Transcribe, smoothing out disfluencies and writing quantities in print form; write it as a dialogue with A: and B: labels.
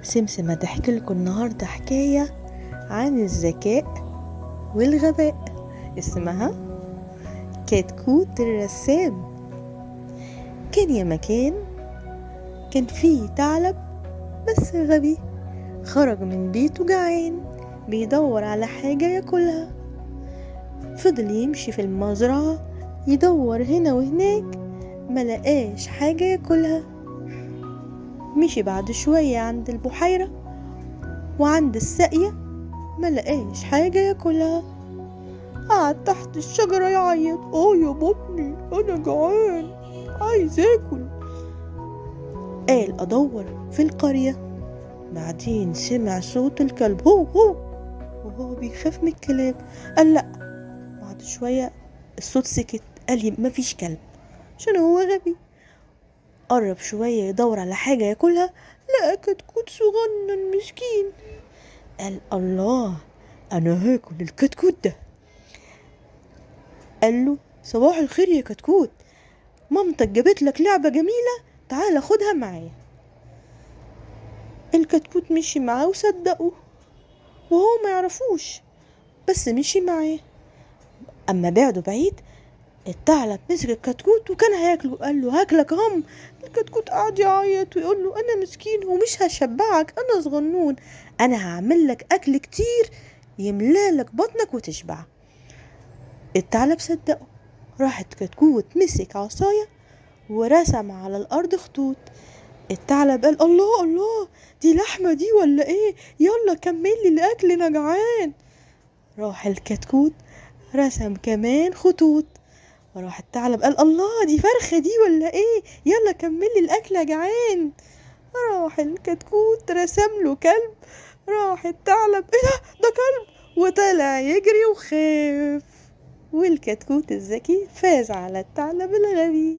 A: سمسم هتحكي لكم النهاردة حكاية عن الذكاء والغباء، اسمها كتكوت الرسام. كان يا مكان كان فيه ثعلب بس غبي، خرج من بيته جعان بيدور على حاجة ياكلها. فضل يمشي في المزرعة يدور هنا وهناك، ملقاش حاجة ياكلها. مشي بعد شوية عند البحيرة وعند الساقية، ملقاش حاجة ياكلها. قعد تحت الشجرة يعيط، يا بطني أنا جعان عايز آكل. قال أدور في القرية، بعدين سمع صوت الكلب هو وهو بيخاف من الكلاب. قال لأ، بعد شوية الصوت سكت، قال مفيش كلب عشان هو غبي. قرب شوية يدور على حاجة ياكلها، لقى كتكوت صغنن مسكين. قال الله، أنا هاكل الكتكوت ده. قال له صباح الخير يا كتكوت، مامتك جابت لك لعبة جميلة، تعال خدها معايا. الكتكوت مشي معاه وصدقه، وهو ما يعرفوش بس مشي معاه. أما بعده بعيد، الثعلب مسك الكتكوت وكان هياكله. قال له هاكلك هم. الكتكوت قعد يعيط ويقول له انا مسكين ومش هشبعك، انا صغنون، انا هعمل لك اكل كتير يملالك بطنك وتشبع. الثعلب صدقه، راح الكتكوت مسك عصاية ورسم على الارض خطوط. الثعلب قال الله الله، دي لحمة دي ولا ايه؟ يلا كملي الاكل انا جعان. راح الكتكوت رسم كمان خطوط، وراح الثعلب قال الله، دي فرخة دي ولا ايه؟ يلا كملي الاكل يا جعان. راح الكتكوت رسم له كلب، راح الثعلب ايه ده كلب، وطلع يجري وخاف. والكتكوت الذكي فاز على الثعلب الغبي.